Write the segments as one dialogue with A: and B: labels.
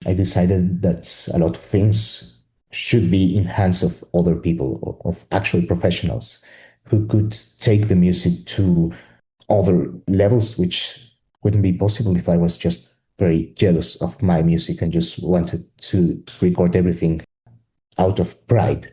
A: I decided that a lot of things should be in hands of other people, of actual professionals who could take the music to other levels, which wouldn't be possible if I was just very jealous of my music and just wanted to record everything out of pride.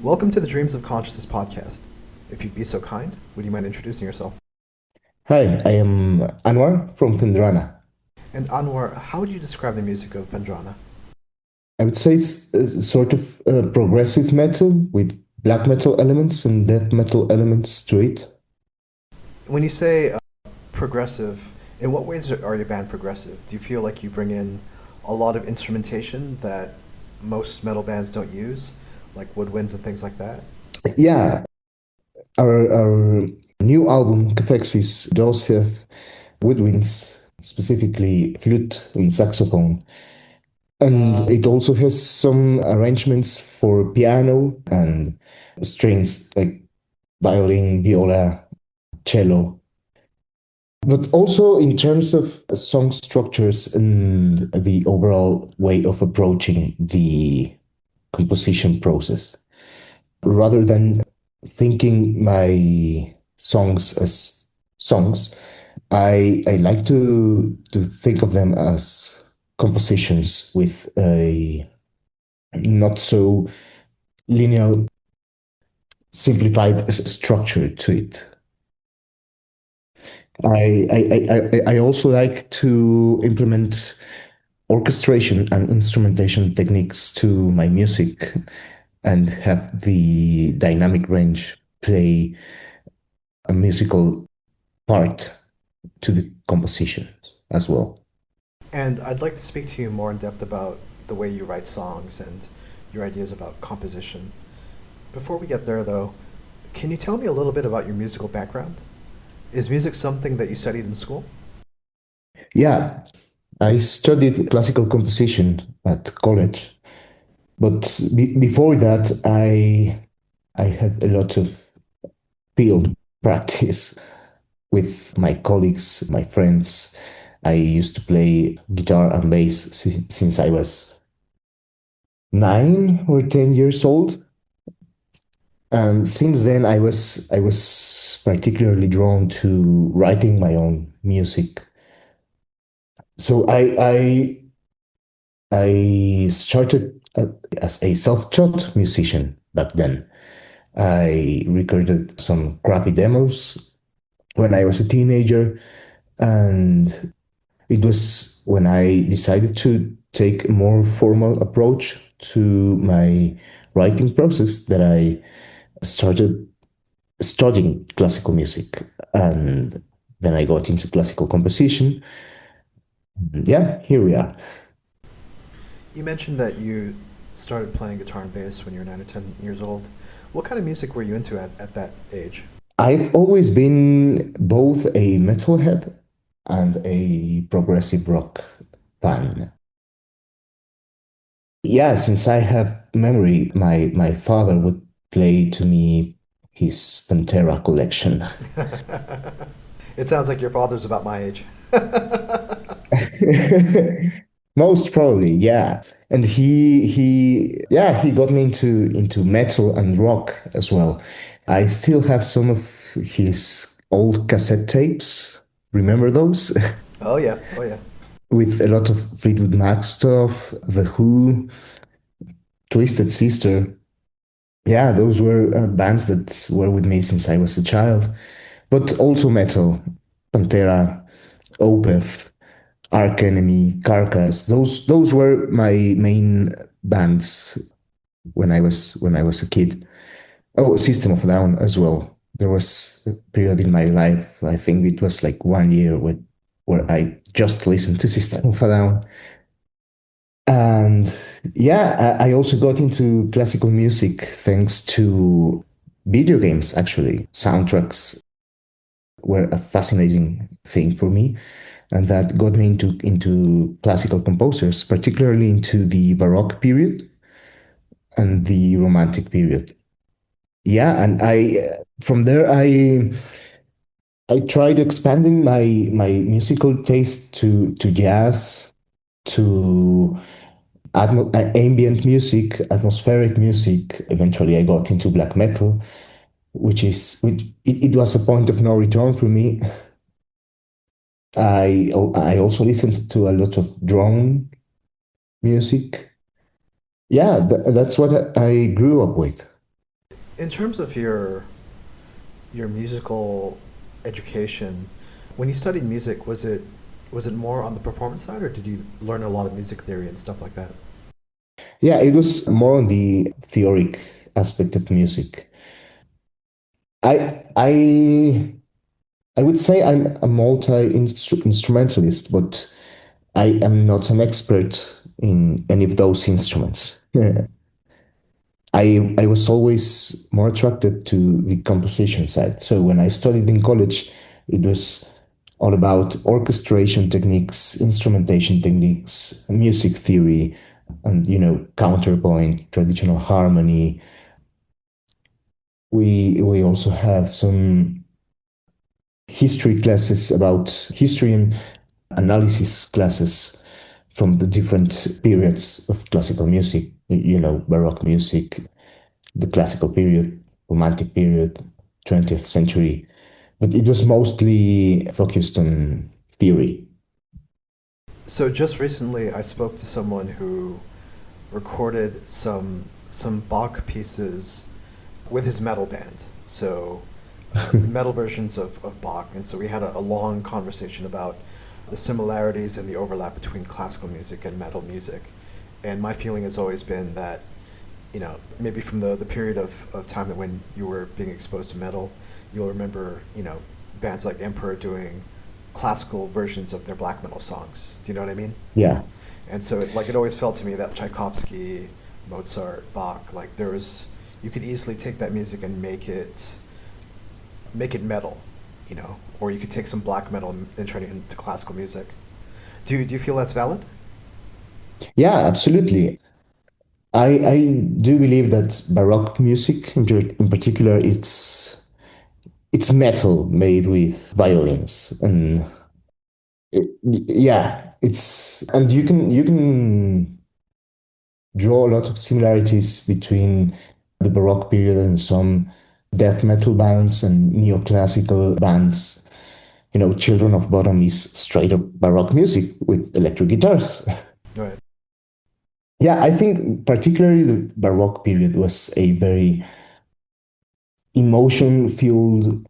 B: Welcome to the Dreams of Consciousness podcast. If you'd be so kind, would you mind introducing yourself?
A: Hi, I am Anuar from Phendrana.
B: And Anwar, how would you describe the music of Phendrana?
A: I would say it's a sort of progressive metal with black metal elements and death metal elements to it.
B: When you say progressive, in what ways are your band progressive? Do you feel like you bring in a lot of instrumentation that most metal bands don't use, like woodwinds and things like that?
A: Yeah, our new album, Cathexis, does have woodwinds, specifically flute and saxophone. And it also has some arrangements for piano and strings like violin, viola, cello. But also in terms of song structures and the overall way of approaching the composition process. Rather than thinking my songs as songs, I like to think of them as compositions with a not so linear, simplified structure to it. I also like to implement orchestration and instrumentation techniques to my music and have the dynamic range play a musical part to the compositions as well.
B: And I'd like to speak to you more in depth about the way you write songs and your ideas about composition. Before we get there, though, can you tell me a little bit about your musical background? Is music something that you studied in school?
A: Yeah, I studied classical composition at college, but before that, I I had a lot of field practice with my colleagues, my friends. I used to play guitar and bass since I was 9 or 10 years old. And since then, I was particularly drawn to writing my own music. So I started as a self-taught musician back then. I recorded some crappy demos when I was a teenager, and it was when I decided to take a more formal approach to my writing process that I started studying classical music. And then I got into classical composition. Yeah, here we are.
B: You mentioned that you started playing guitar and bass when you were 9 or 10 years old. What kind of music were you into at that age?
A: I've always been both a metalhead and a progressive rock fan. Yeah, since I have memory, my father would play to me his Pantera collection.
B: It sounds like your father's about my age.
A: Most probably, yeah. And he got me into metal and rock as well. I still have some of his old cassette tapes. Remember those?
B: Oh yeah, oh yeah.
A: With a lot of Fleetwood Mac stuff, The Who, Twisted Sister. Yeah, those were bands that were with me since I was a child. But also metal, Pantera, Opeth, Arch Enemy, Carcass. Those were my main bands when I was a kid. Oh, System of a Down as well. There was a period in my life, I think it was like 1 year where I just listened to System of a Down. And yeah, I also got into classical music thanks to video games, actually. Soundtracks were a fascinating thing for me. And that got me into classical composers, particularly into the Baroque period and the Romantic period. Yeah, and from there I tried expanding my musical taste to jazz, to ambient music, atmospheric music. Eventually, I got into black metal, which it was a point of no return for me. I also listened to a lot of drone music. Yeah, that's what I grew up with.
B: In terms of your musical education, when you studied music, was it more on the performance side, or did you learn a lot of music theory and stuff like that?
A: Yeah, it was more on the theoric aspect of music. I I I would say I'm a multi-instrumentalist, but I am not an expert in any of those instruments. I was always more attracted to the composition side. So when I studied in college, it was all about orchestration techniques, instrumentation techniques, music theory, and counterpoint, traditional harmony. We also had some history classes about history and analysis classes from the different periods of classical music, Baroque music, the classical period, romantic period, 20th century. But it was mostly focused on theory.
B: So just recently, I spoke to someone who recorded some Bach pieces with his metal band. So metal versions of Bach, and so we had a long conversation about the similarities and the overlap between classical music and metal music. And my feeling has always been that, maybe from the period of time that when you were being exposed to metal, you'll remember, bands like Emperor doing classical versions of their black metal songs. Do you know what I mean?
A: Yeah.
B: And so it always felt to me that Tchaikovsky, Mozart, Bach, like there was, you could easily take that music and make it metal, or you could take some black metal and turn it into classical music. Do you feel that's valid?
A: Yeah, absolutely. I do believe that Baroque music, in particular, it's metal made with violins, and yeah, it's and you can draw a lot of similarities between the Baroque period and some death metal bands and neoclassical bands. You know, Children of Bottom is straight up Baroque music with electric guitars.
B: Right.
A: Yeah, I think particularly the Baroque period was a very emotion fueled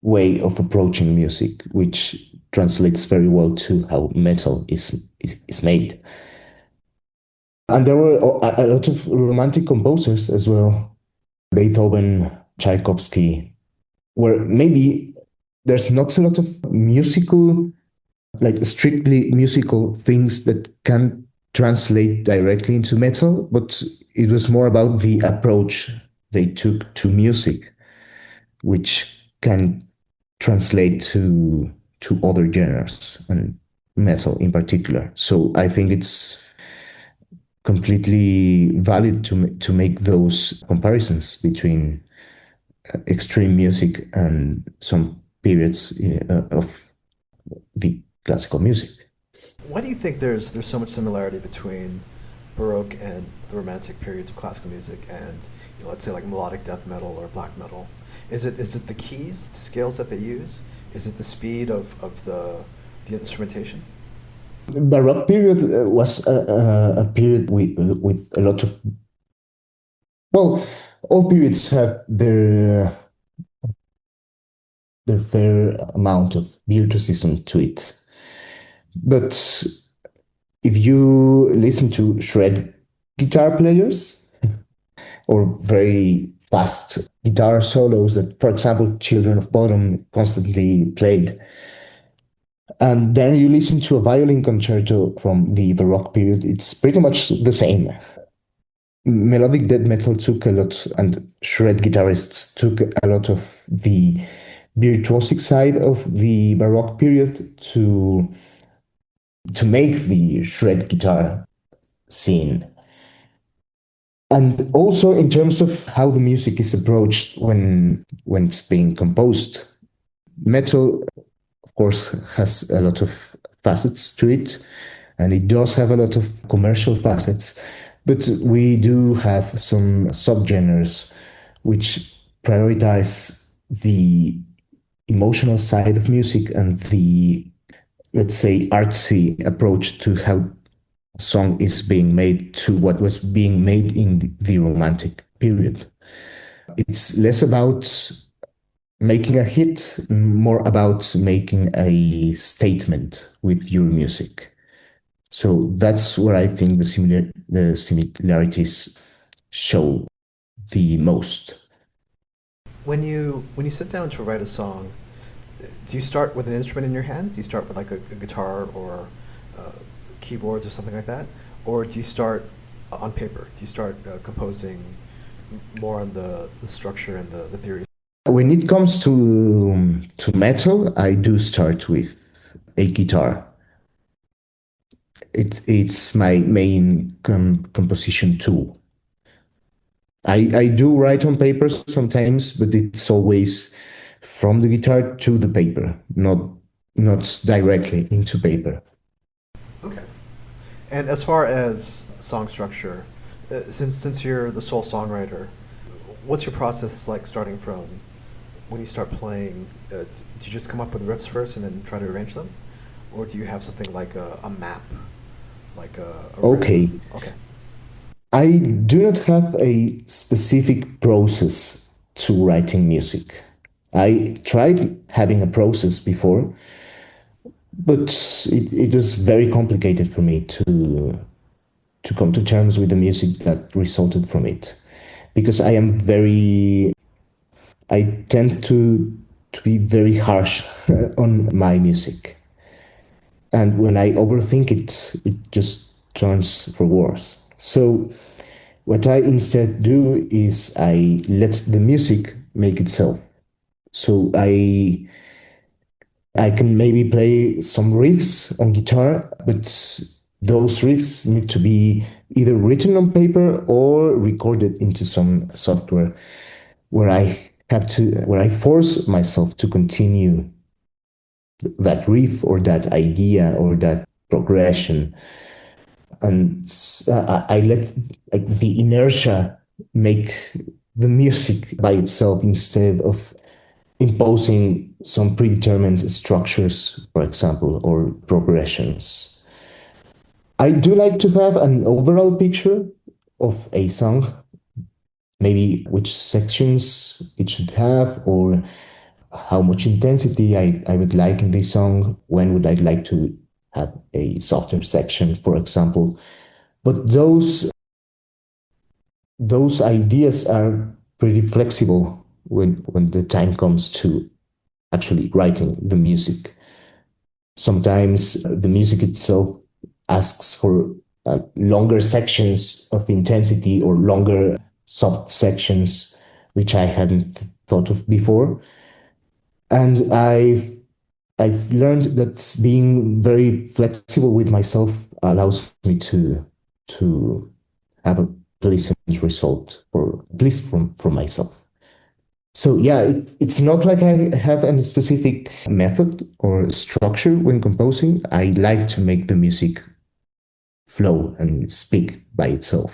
A: way of approaching music, which translates very well to how metal is made. And there were a lot of romantic composers as well. Beethoven, Tchaikovsky, where maybe there's not a lot of musical, like strictly musical things that can translate directly into metal, but it was more about the approach they took to music, which can translate to other genres and metal in particular. So I think it's completely valid to make those comparisons between extreme music and some periods of the classical music.
B: Why do you think there's so much similarity between Baroque and the Romantic periods of classical music and, let's say like melodic death metal or black metal? Is it the keys, the scales that they use? Is it the speed of the instrumentation?
A: Baroque period was a period with a lot of, well, all periods have their fair amount of virtuosism to it. But if you listen to shred guitar players or very fast guitar solos that, for example, Children of Bottom constantly played, and then you listen to a violin concerto from the Baroque period, it's pretty much the same. Melodic death metal took a lot, and shred guitarists took a lot of the virtuosic side of the Baroque period to make the shred guitar scene. And also in terms of how the music is approached when it's being composed, metal, of course, has a lot of facets to it, and it does have a lot of commercial facets, but we do have some subgenres which prioritize the emotional side of music and the, let's say, artsy approach to how a song is being made to what was being made in the Romantic period. It's less about making a hit, more about making a statement with your music. So that's where I think the similarities show the most.
B: When you sit down to write a song, do you start with an instrument in your hand? Do you start with like a guitar or uh, keyboards or something like that, or do you start on paper? Do you start composing more on the structure and the theory?
A: When it comes to metal, I do start with a guitar. It's my main composition tool. I do write on paper sometimes, but it's always from the guitar to the paper, not directly into paper.
B: Okay. And as far as song structure, since you're the sole songwriter, what's your process like starting from when you start playing? Do you just come up with riffs first and then try to arrange them, or do you have something like a map, like a riff?
A: Okay,
B: Okay.
A: I do not have a specific process to writing music. I tried having a process before, but it was very complicated for me to come to terms with the music that resulted from it, because I tend to be very harsh on my music, and when I overthink it, it just turns for worse. So what I instead do is I let the music make itself. So I can maybe play some riffs on guitar, but those riffs need to be either written on paper or recorded into some software where I force myself to continue that riff or that idea or that progression. And I let like the inertia make the music by itself instead of imposing some predetermined structures, for example, or progressions. I do like to have an overall picture of a song, maybe which sections it should have, or how much intensity I would like in this song, when would I like to have a softer section, for example. But those ideas are pretty flexible when the time comes to actually writing the music. Sometimes the music itself asks for longer sections of intensity or longer soft sections, which I hadn't thought of before. And I've learned that being very flexible with myself allows me to have a pleasant result, or at least for myself. So yeah, it's not like I have any specific method or structure when composing. I like to make the music flow and speak by itself.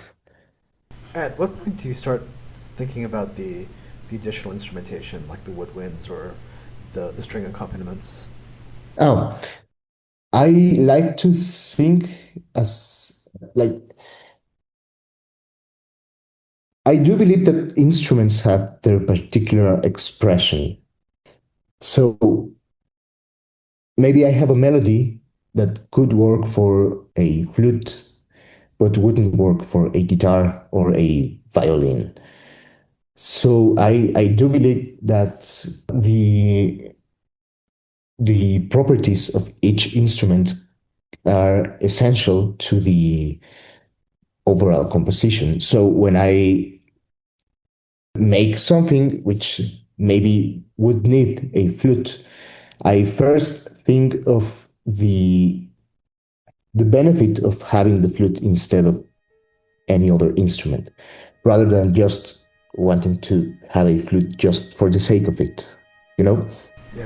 B: At what point do you start thinking about the additional instrumentation, like the woodwinds or the string accompaniments?
A: Oh, I like to think as like I do believe that instruments have their particular expression. So maybe I have a melody that could work for a flute, but wouldn't work for a guitar or a violin. So I do believe that the properties of each instrument are essential to the overall composition. So when I make something which maybe would need a flute, I first think of the benefit of having the flute instead of any other instrument, rather than just wanting to have a flute just for the sake of it, you know?
B: Yeah.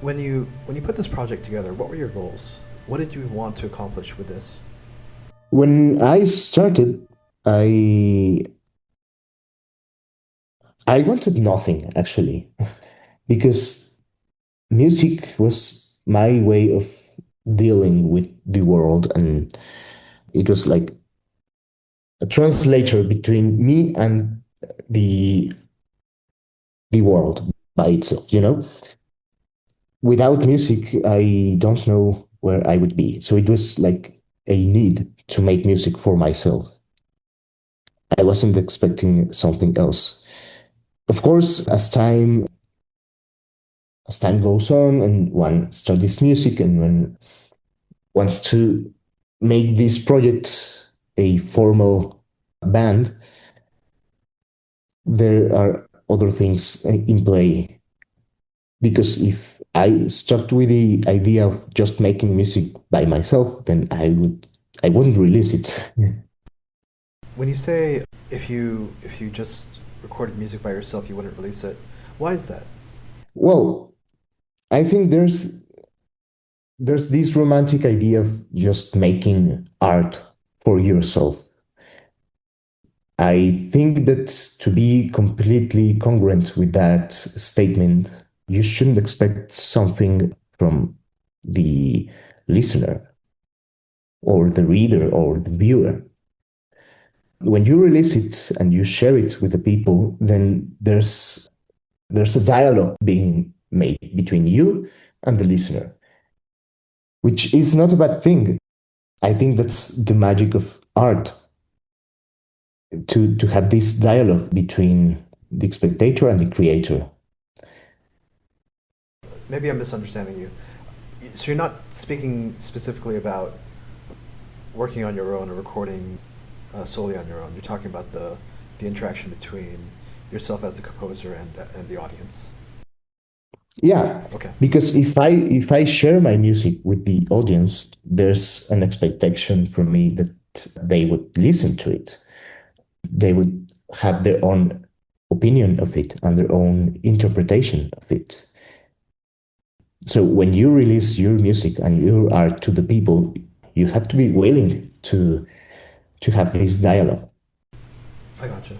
B: When you put this project together, what were your goals? What did you want to accomplish with this?
A: When I started, I I wanted nothing actually, because music was my way of dealing with the world, and it was like a translator between me and the the world by itself, you know? Without music, I don't know where I would be. So it was like a need to make music for myself. I wasn't expecting something else. Of course, as time goes on and one studies music and one wants to make this project a formal band, there are other things in play. Because if I stuck with the idea of just making music by myself, then I wouldn't release it.
B: When you say if you just recorded music by yourself, you wouldn't release it. Why is that?
A: Well, I think there's this romantic idea of just making art for yourself. I think that to be completely congruent with that statement, you shouldn't expect something from the listener or the reader or the viewer. When you release it and you share it with the people, then there's a dialogue being made between you and the listener, which is not a bad thing. I think that's the magic of art, to have this dialogue between the spectator and the creator.
B: Maybe I'm misunderstanding you. So you're not speaking specifically about working on your own or recording solely on your own. You're talking about the interaction between yourself as a composer and the audience.
A: Yeah,
B: Okay.
A: because if I share my music with the audience, there's an expectation from me that they would listen to it. They would have their own opinion of it and their own interpretation of it. So when you release your music and your art to the people, you have to be willing to have this dialogue.
B: I gotcha.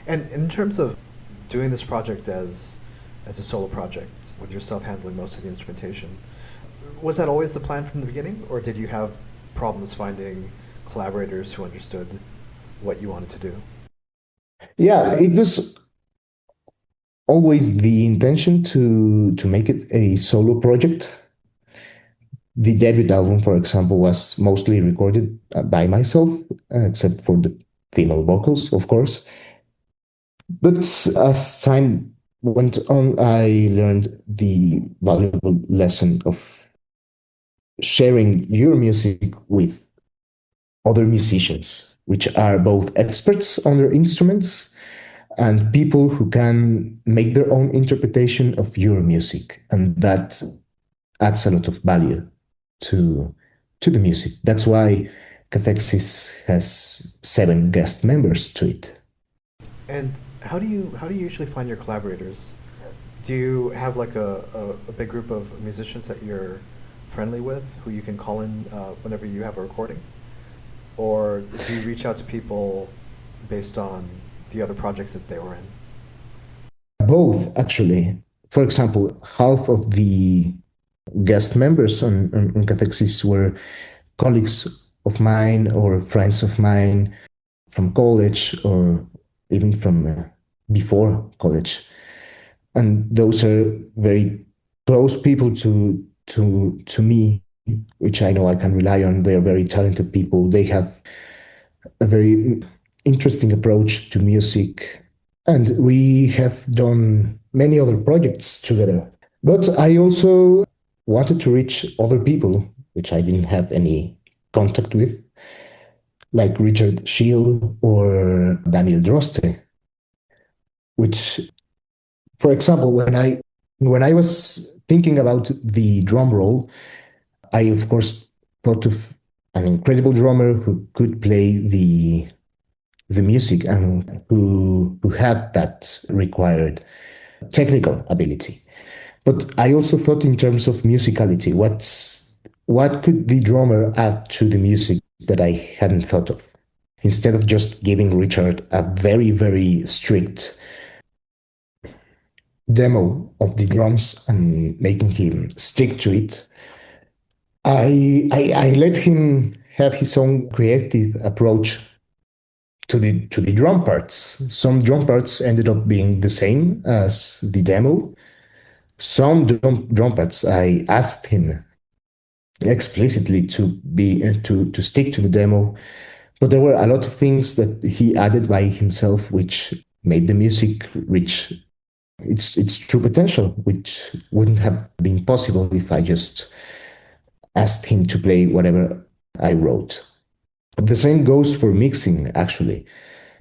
B: And in terms of doing this project as a solo project with yourself handling most of the instrumentation, was that always the plan from the beginning, or did you have problems finding collaborators who understood what you wanted to do?
A: Yeah, it was always the intention to make it a solo project. The debut album, for example, was mostly recorded by myself, except for the female vocals, of course. But as time went on, I learned the valuable lesson of sharing your music with other musicians, which are both experts on their instruments and people who can make their own interpretation of your music. And that adds a lot of value to, to the music. That's why Cathexis has 7 guest members to it.
B: And how do you usually find your collaborators? Do you have like a big group of musicians that you're friendly with who you can call in whenever you have a recording? Or do you reach out to people based on the other projects that they were in?
A: Both, actually. For example, half of the guest members on Cathexis were colleagues of mine or friends of mine from college or even from before college. And those are very close people to me, which I know I can rely on. They are very talented people. They have a very interesting approach to music, and we have done many other projects together. But I also wanted to reach other people, which I didn't have any contact with, like Richard Scheel or Daniel Droste, which, for example, when I was thinking about the drum roll, I of course thought of an incredible drummer who could play the music and who had that required technical ability. But I also thought in terms of musicality, what could the drummer add to the music that I hadn't thought of? Instead of just giving Richard a very, very strict demo of the drums and making him stick to it, I let him have his own creative approach to the drum parts. Some drum parts ended up being the same as the demo. Some drum parts I asked him explicitly to stick to the demo, but there were a lot of things that he added by himself, which made the music reach its true potential, which wouldn't have been possible if I just asked him to play whatever I wrote. The same goes for mixing, actually,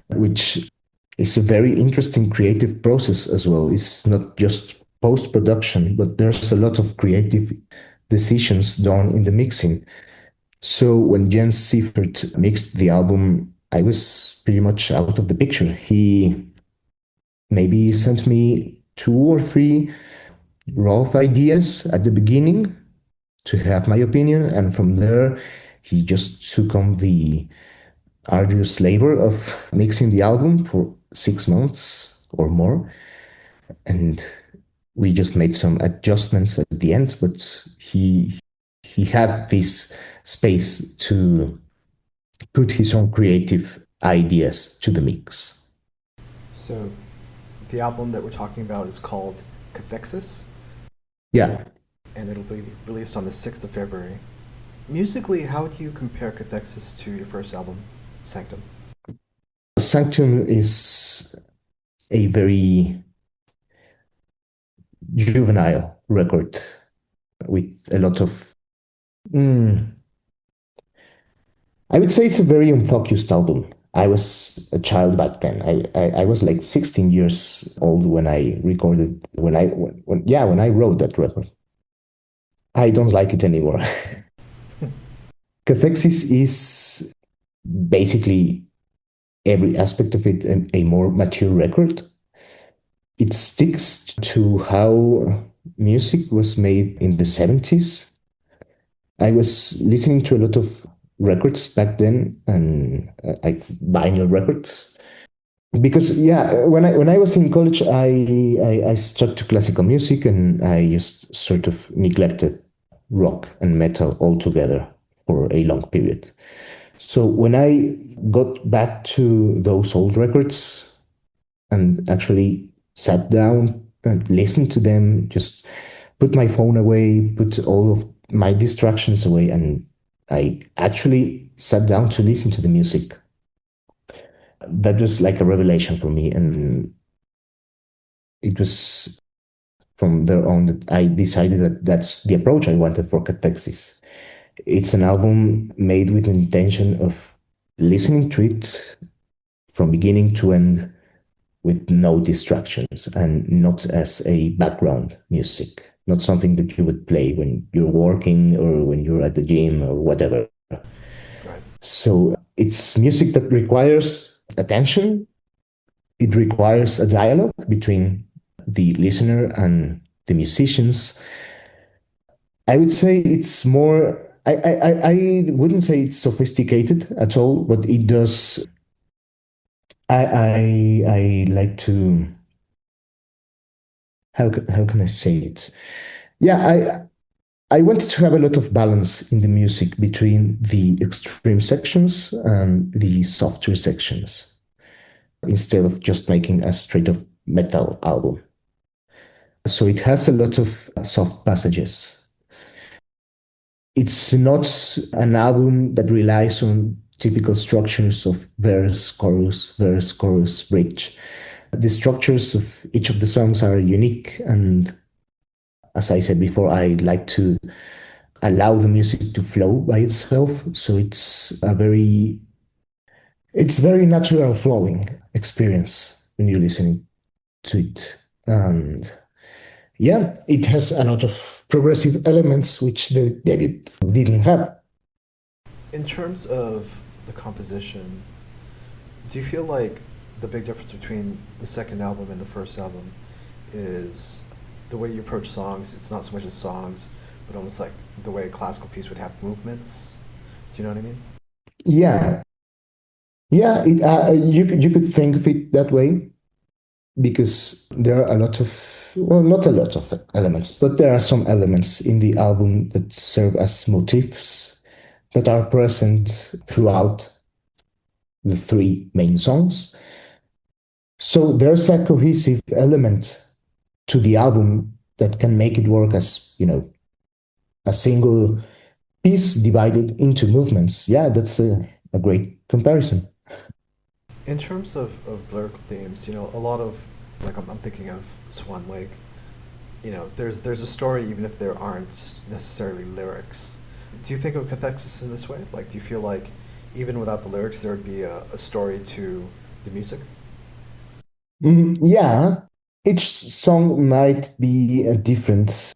A: which is a very interesting creative process as well. It's not just post production, but there's a lot of creative decisions done in the mixing. So when Jens Seifert mixed the album, I was pretty much out of the picture. He maybe sent me two or three rough ideas at the beginning to have my opinion, and from there, he just took on the arduous labor of mixing the album for 6 months or more. And we just made some adjustments at the end, but he had this space to put his own creative ideas to the mix.
B: So, the album that we're talking about is called Cathexis,
A: Yeah.
B: and it'll be released on the 6th of February. Musically, how do you compare Cathexis to your first album, Sanctum?
A: Sanctum is a very juvenile record with a lot of. I would say it's a very unfocused album. I was a child back then. I was like 16 years old when I recorded when I wrote that record. I don't like it anymore. Cathexis is basically every aspect of it a more mature record. It sticks to how music was made in the 70s. I was listening to a lot of records back then, and like vinyl records, because yeah, when I was in college, I stuck to classical music, and I just sort of neglected rock and metal altogether for a long period. So when I got back to those old records and actually sat down and listened to them, just put my phone away, put all of my distractions away, and I actually sat down to listen to the music. That was like a revelation for me, and it was from there on that I decided that that's the approach I wanted for Cathexis. It's an album made with the intention of listening to it from beginning to end with no distractions and not as a background music, not something that you would play when you're working or when you're at the gym or whatever.
B: Right.
A: So it's music that requires attention. It requires a dialogue between the listener and the musicians. I would say it's more, I wouldn't say it's sophisticated at all, but it does. I like to, how can I say it? Yeah, I wanted to have a lot of balance in the music between the extreme sections and the softer sections, instead of just making a straight up metal album. So it has a lot of soft passages. It's not an album that relies on typical structures of verse, chorus, bridge. The structures of each of the songs are unique, and as I said before, I like to allow the music to flow by itself. So it's very natural flowing experience when you're listening to it. And yeah, it has a lot of progressive elements which the debut didn't have.
B: In terms of the composition, do you feel like the big difference between the second album and the first album is the way you approach songs, it's not so much as songs, but almost like the way a classical piece would have movements. Do you know what I mean?
A: Yeah, yeah. You could think of it that way because there are a lot of, well, not a lot of elements, but there are some elements in the album that serve as motifs that are present throughout the three main songs. So there's a cohesive element to the album that can make it work as, a single piece divided into movements. Yeah, that's a great comparison.
B: In terms of lyrical themes, a lot of, like, I'm thinking of Swan Lake. There's a story even if there aren't necessarily lyrics. Do you think of Cathexis in this way? Like, do you feel like even without the lyrics there would be a story to the music?
A: Yeah, each song might be a different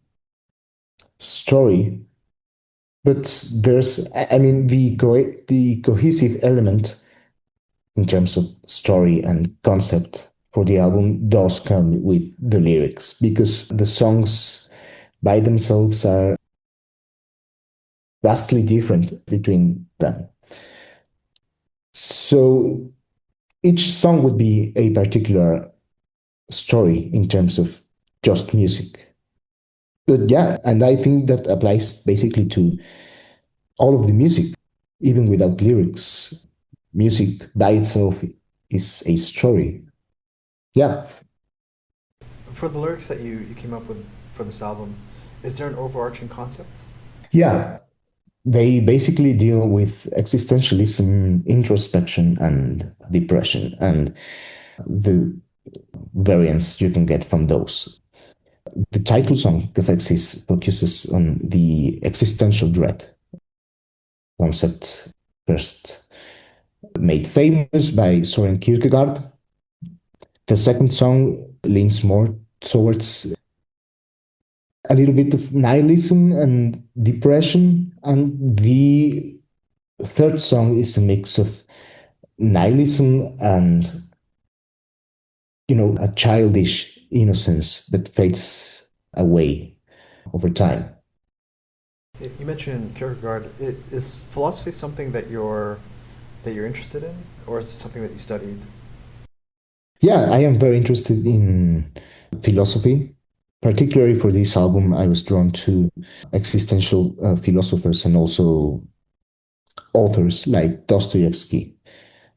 A: story, but the cohesive element in terms of story and concept for the album does come with the lyrics because the songs by themselves are vastly different between them. So each song would be a particular story in terms of just music. But yeah, and I think that applies basically to all of the music, even without lyrics. Music by itself is a story. Yeah,
B: For the lyrics that you came up with for this album, is there an overarching concept?
A: yeah. They basically deal with existentialism, introspection, and depression, and the variants you can get from those. The title song, Cathexis, focuses on the existential dread concept first made famous by Soren Kierkegaard. The second song leans more towards a little bit of nihilism and depression, and the third song is a mix of nihilism and a childish innocence that fades away over time.
B: You mentioned Kierkegaard. Is philosophy something that you're interested in, or is it something that you studied?
A: Yeah, I am very interested in philosophy. Particularly for this album, I was drawn to existential philosophers and also authors like Dostoevsky,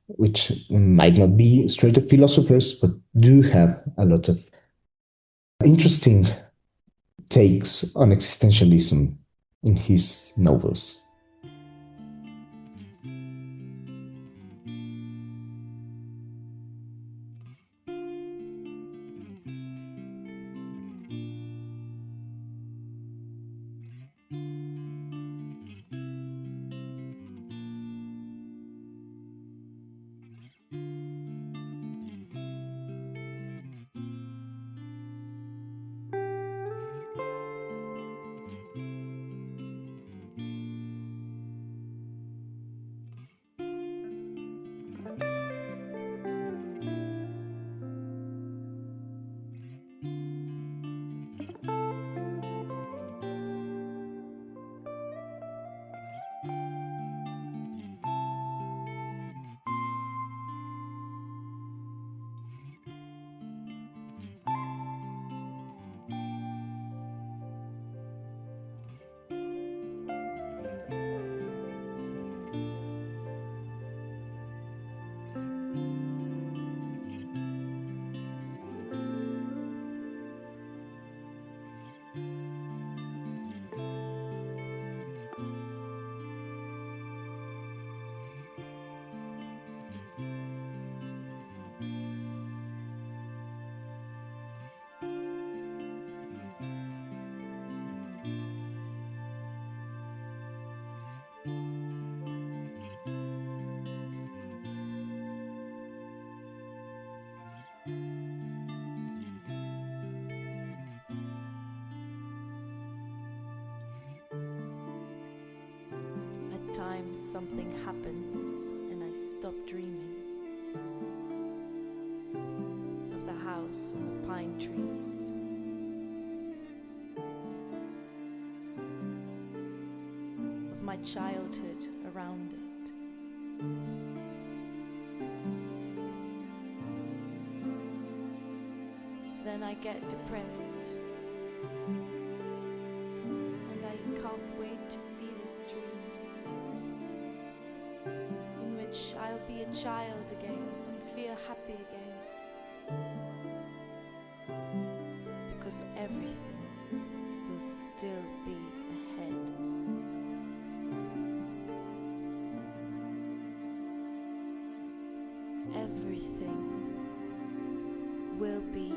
A: which might not be straight up philosophers, but do have a lot of interesting takes on existentialism in his novels.
C: At times something happens and I stop dreaming of the house and the pine trees, of my childhood around it. Then I get depressed, and I can't wait to see this dream, in which I'll be a child again and feel happy again, because everything will still be ahead. Everything will be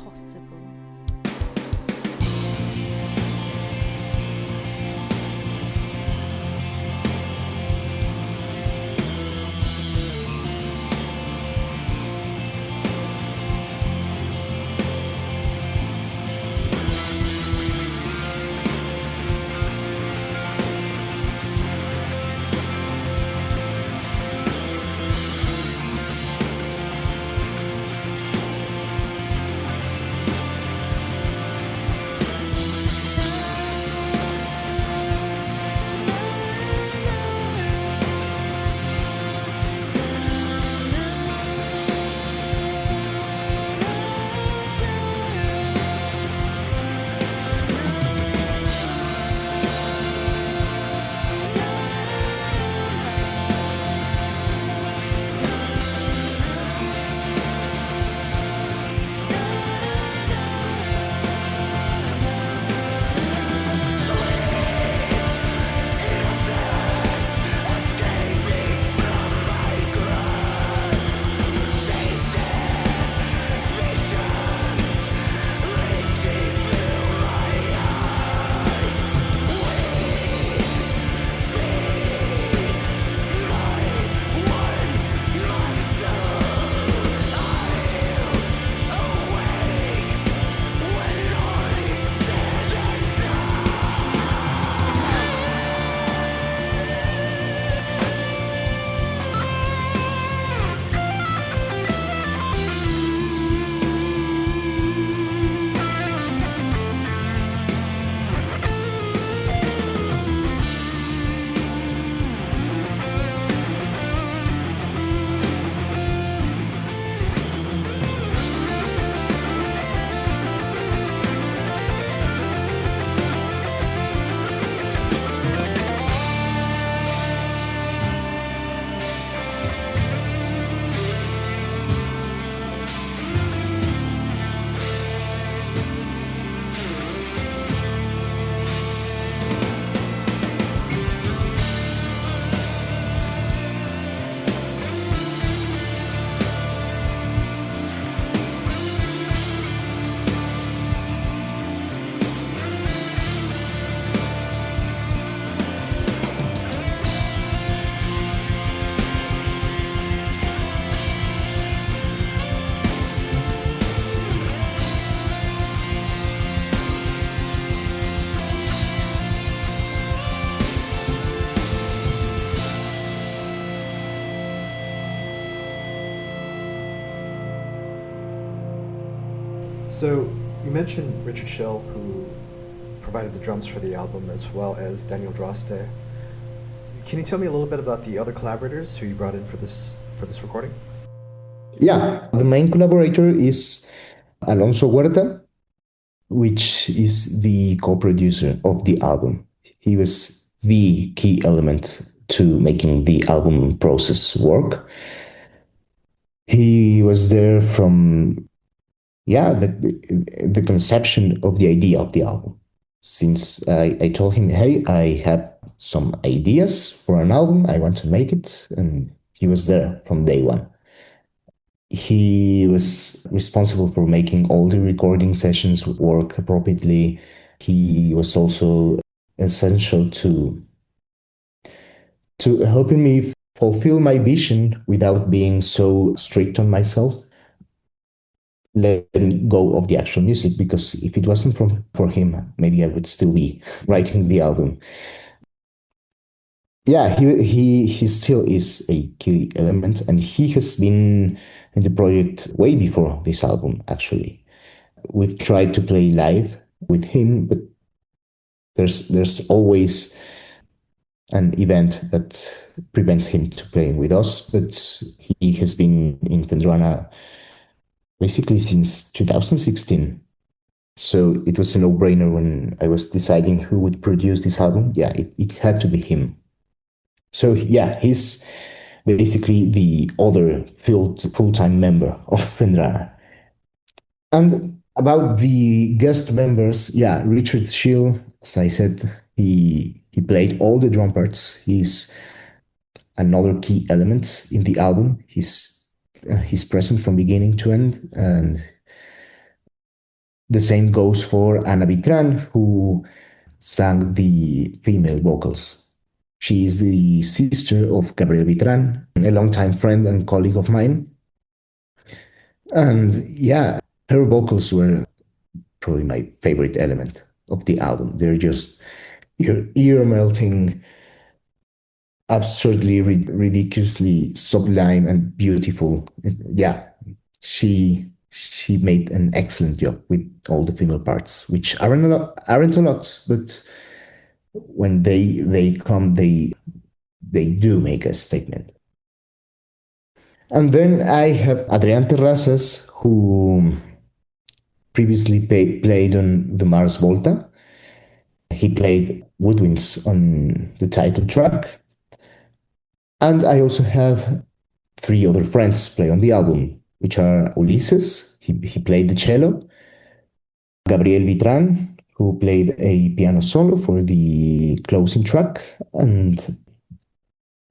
C: possible.
B: So you mentioned Richard Schill, who provided the drums for the album, as well as Daniel Droste. Can you tell me a little bit about the other collaborators who you brought in for this recording?
A: Yeah, the main collaborator is Alonso Huerta, which is the co-producer of the album. He was the key element to making the album process work. He was there from the conception of the idea of the album. Since I told him, hey, I have some ideas for an album, I want to make it, and he was there from day one. He was responsible for making all the recording sessions work appropriately. He was also essential to helping me fulfill my vision without being so strict on myself, letting go of the actual music, because if it wasn't for him, maybe I would still be writing the album. Yeah, he still is a key element, and he has been in the project way before this album, actually. We've tried to play live with him, but there's always an event that prevents him to playing with us, but he has been in Phendrana basically since 2016. So it was a no-brainer when I was deciding who would produce this album. Yeah, it had to be him. So yeah, he's basically the other full-time member of Phendrana. And about the guest members, yeah, Richard Schill, as I said, he played all the drum parts. He's another key element in the album. He's present from beginning to end, and the same goes for Ana Vitran, who sang the female vocals. She is the sister of Gabriel Vitran, a longtime friend and colleague of mine. And yeah, her vocals were probably my favorite element of the album. They're just ear melting, absurdly, ridiculously sublime and beautiful. Yeah, she made an excellent job with all the female parts, which aren't a lot, but when they come, they do make a statement. And then I have Adrián Terrazas, who previously played on the Mars Volta. He played woodwinds on the title track. And I also have three other friends play on the album, which are Ulises, he played the cello, Gabriel Vitran, who played a piano solo for the closing track, and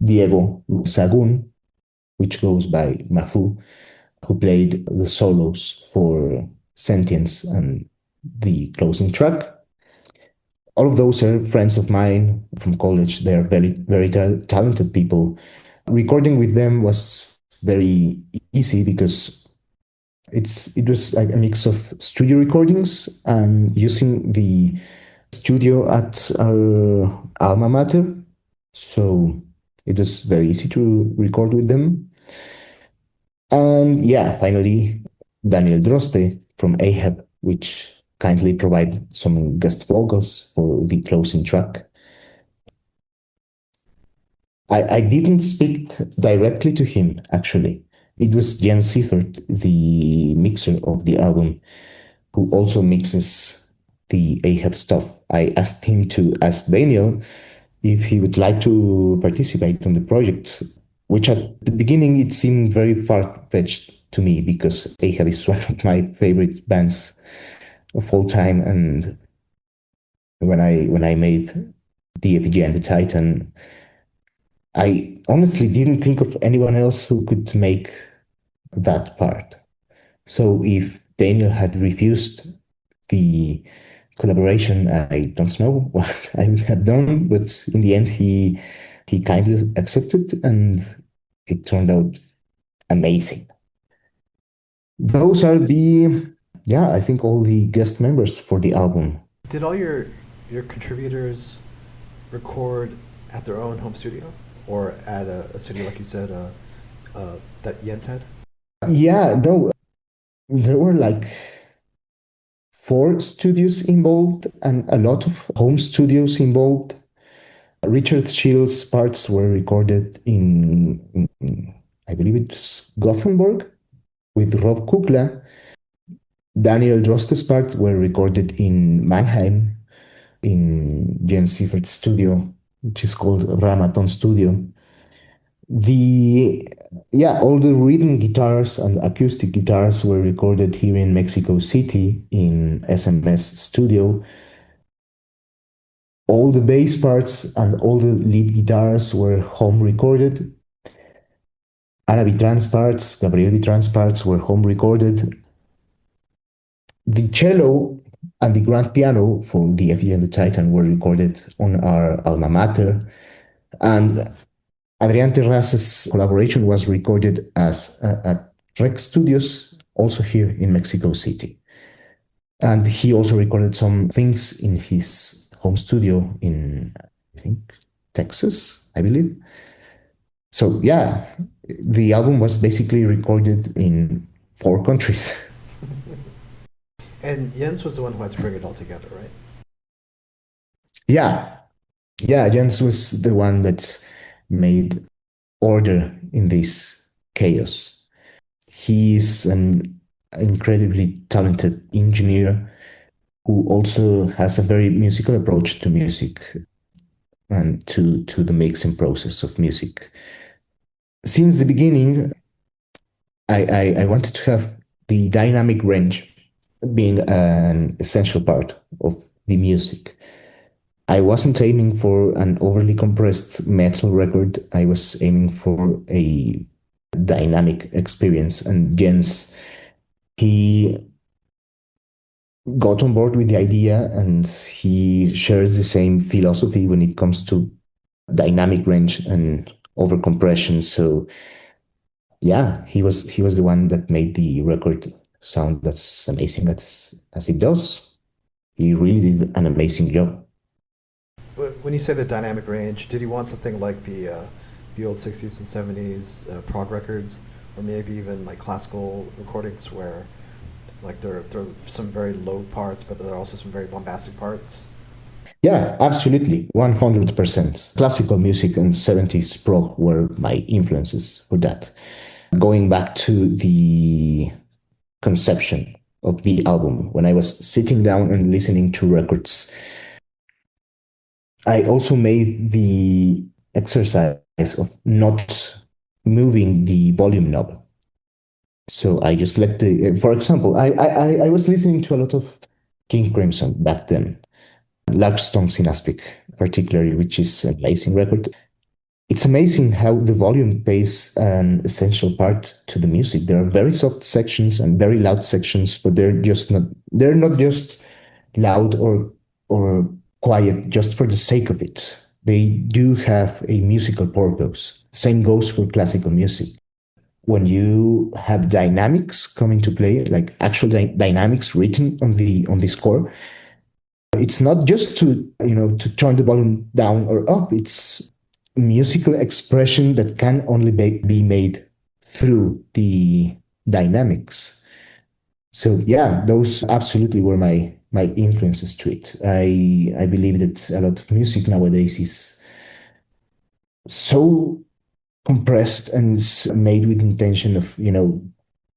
A: Diego Sagun, which goes by Mafu, who played the solos for Sentience and the closing track. All of those are friends of mine from college. They are very talented people. Recording with them was very easy because it was like a mix of studio recordings and using the studio at our alma mater. So it was very easy to record with them. And yeah, finally, Daniel Droste from Ahab, which kindly provided some guest vocals for the closing track. I didn't speak directly to him, actually. It was Jan Seifert, the mixer of the album, who also mixes the Ahab stuff. I asked him to ask Daniel if he would like to participate on the project, which at the beginning it seemed very far-fetched to me because Ahab is one of my favorite bands of all time. And when I made the Effigy and the Titan, I honestly didn't think of anyone else who could make that part. So if Daniel had refused the collaboration, I don't know what I would have done, but in the end, he kindly accepted, and it turned out amazing. Those are yeah, I think all the guest members for the album.
B: Did all your contributors record at their own home studio, or at a studio like you said that Jens had?
A: Yeah, no, there were like four studios involved and a lot of home studios involved. Richard Schill's parts were recorded in I believe it's Gothenburg with Rob Kukla. Daniel Droste's parts were recorded in Mannheim in Jens Seifert's studio, which is called Ramaton Studio. The Yeah, all the rhythm guitars and acoustic guitars were recorded here in Mexico City in SMS Studio. All the bass parts and all the lead guitars were home recorded. Ana Vitran's parts, Gabriel Vitran's parts were home recorded. The cello and the grand piano for the Effigy and the Titan were recorded on our alma mater. And Adrián Terrazas' collaboration was recorded at Rec Studios, also here in Mexico City. And he also recorded some things in his home studio in, I think, Texas, I believe. So yeah, the album was basically recorded in 4 countries.
B: And Jens was the one who had to bring it all together, right?
A: Yeah, Yeah, Jens was the one that made order in this chaos. He is an incredibly talented engineer who also has a very musical approach to music and to the mixing process of music. Since the beginning, I wanted to have the dynamic range being an essential part of the music. I wasn't aiming for an overly compressed metal record. I was aiming for a dynamic experience. And Jens, he got on board with the idea and he shares the same philosophy when it comes to dynamic range and overcompression. So yeah, he was the one that made the record sound that's amazing as it does. He really did an amazing job.
B: When you say the dynamic range, did you want something like the old '60s and '70s prog records, or maybe even like classical recordings where like there are some very low parts, but there are also some very bombastic parts?
A: Yeah, absolutely. 100%. Classical music and 70s prog were my influences for that. Going back to the conception of the album, when I was sitting down and listening to records, I also made the exercise of not moving the volume knob. So I just let for example, I was listening to a lot of King Crimson back then, Large Stones in Aspic, particularly, which is an amazing record. It's amazing how the volume plays an essential part to the music. There are very soft sections and very loud sections, but they're not just loud or quiet just for the sake of it. They do have a musical purpose. Same goes for classical music. When you have dynamics come into play, like actual dynamics written on the score, it's not just to turn the volume down or up. It's musical expression that can only be made through the dynamics. So yeah, those absolutely were my influences to it. I believe that a lot of music nowadays is so compressed and made with intention of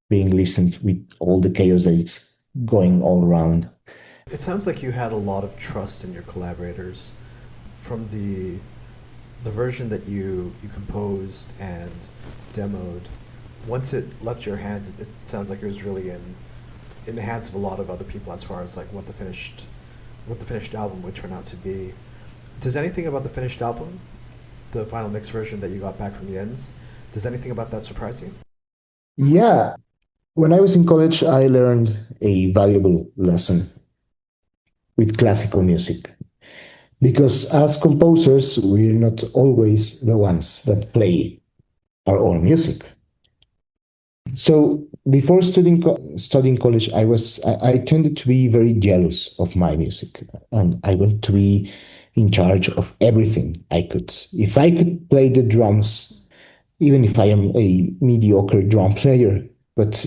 A: being listened with all the chaos that it's going all around.
B: It sounds like you had a lot of trust in your collaborators from the version that you composed and demoed. Once it left your hands, it sounds like it was really in the hands of a lot of other people as far as like what the finished album would turn out to be. Does anything about the finished album, the final mix version that you got back from Jens, does anything about that surprise you?
A: Yeah, when I was in college, I learned a valuable lesson with classical music because as composers, we're not always the ones that play our own music. So before studying college, I tended to be very jealous of my music, and I wanted to be in charge of everything I could. If I could play the drums, even if I am a mediocre drum player, but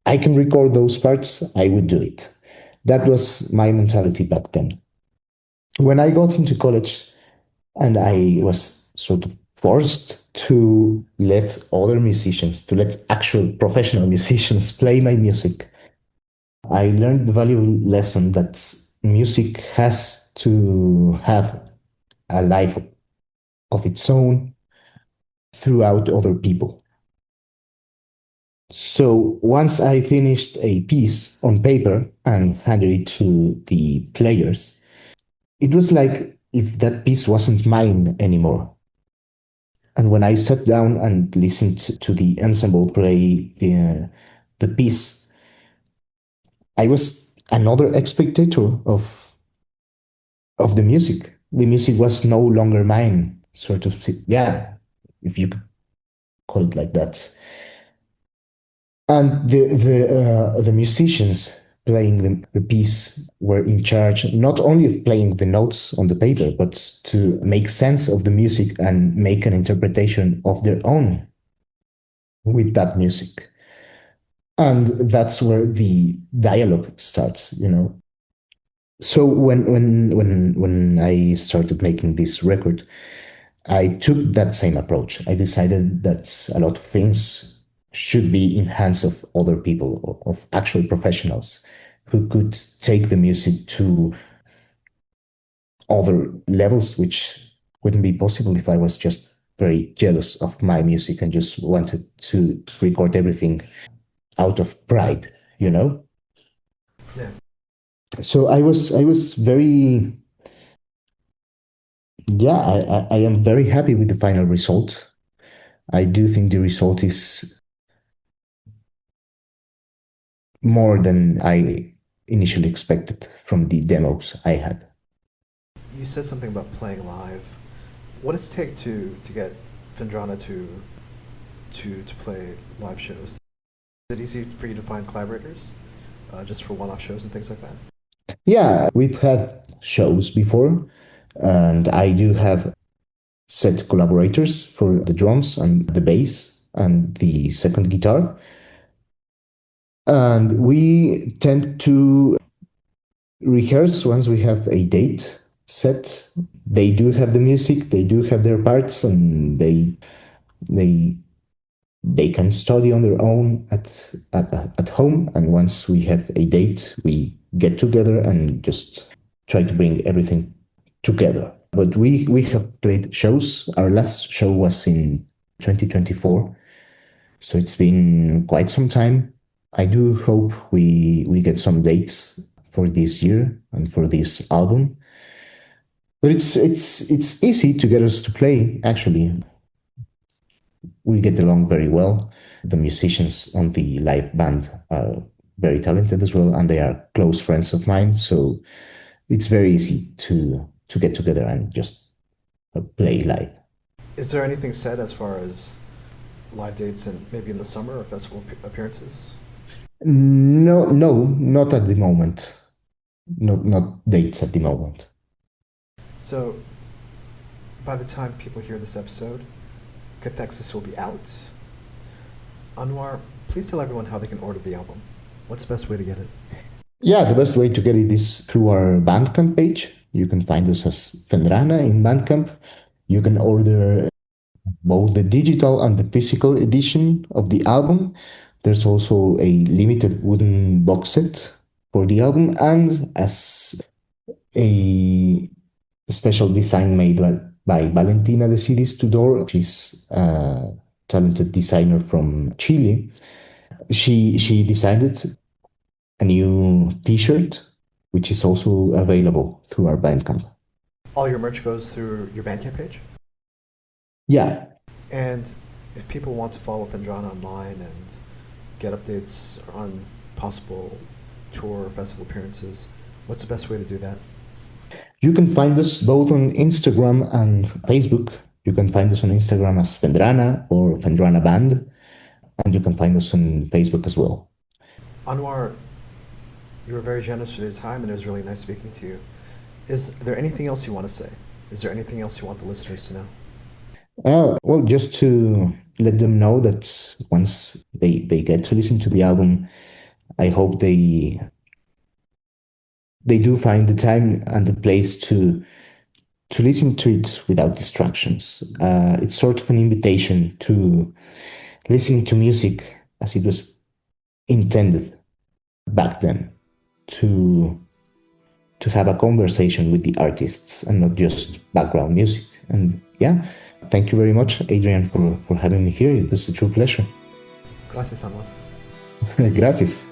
A: I can record those parts, I would do it. That was my mentality back then. When I got into college, and I was sort of forced to let other musicians, to let actual professional musicians play my music. I learned the valuable lesson that music has to have a life of its own throughout other people. So once I finished a piece on paper and handed it to the players, it was like if that piece wasn't mine anymore. And when I sat down and listened to the ensemble play the piece, I was another spectator of the music. The music was no longer mine, sort of. Yeah, if you could call it like that. And the musicians playing the piece were in charge not only of playing the notes on the paper, but to make sense of the music and make an interpretation of their own with that music. And that's where the dialogue starts. So when I started making this record, I took that same approach. I decided that a lot of things should be in hands of other people, of actual professionals who could take the music to other levels, which wouldn't be possible if I was just very jealous of my music and just wanted to record everything out of pride, you know?
B: Yeah.
A: So I was very, yeah, I am very happy with the final result. I do think the result is more than I initially expected from the demos I had.
B: You said something about playing live. What does it take to get Phendrana to play live shows? Is it easy for you to find collaborators, just for one-off shows and things like that?
A: Yeah, we've had shows before, and I do have set collaborators for the drums and the bass and the second guitar. And we tend to rehearse once we have a date set. They do have the music, they do have their parts, and they they can study on their own at home. And once we have a date, we get together and just try to bring everything together. But we have played shows. Our last show was in 2024, so it's been quite some time. I do hope we get some dates for this year and for this album. But it's easy to get us to play. Actually, we get along very well. The musicians on the live band are very talented as well, and they are close friends of mine. So it's very easy to get together and just play live.
B: Is there anything said as far as live dates and maybe in the summer or festival appearances?
A: No, no, not at the moment. Not dates at the moment.
B: So, by the time people hear this episode, Cathexis will be out. Anuar, please tell everyone how they can order the album. What's the best way to get it?
A: Yeah, the best way to get it is through our Bandcamp page. You can find us as Phendrana in Bandcamp. You can order both the digital and the physical edition of the album. There's also a limited wooden box set for the album, and as a special design made by Valentina de Ciris Tudor. She's a talented designer from Chile. She designed a new T-shirt, which is also available through our Bandcamp.
B: All your merch goes through your Bandcamp page?
A: Yeah.
B: And if people want to follow Phendrana online and get updates on possible tour or festival appearances, what's the best way to do that?
A: You can find us both on Instagram and Facebook. You can find us on Instagram as Phendrana or Phendrana Band, and you can find us on Facebook as well.
B: Anwar, you were very generous with your time, and it was really nice speaking to you. Is there anything else you want to say? Is there anything else you want the listeners to know?
A: Well, just to let them know that once they get to listen to the album, I hope they do find the time and the place to listen to it without distractions. It's sort of an invitation to listening to music as it was intended back then, to have a conversation with the artists and not just background music. And yeah, thank you very much, Adrian, for having me here. It was a true pleasure.
B: Gracias, Anwar.
A: Gracias.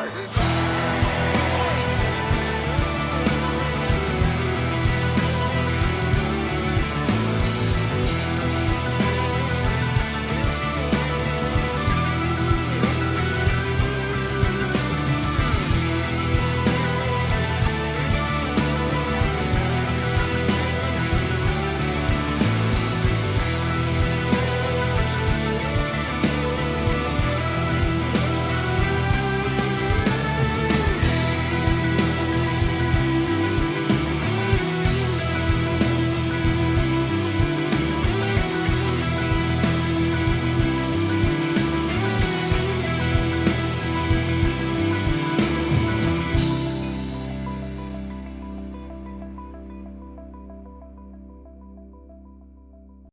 D: my desire.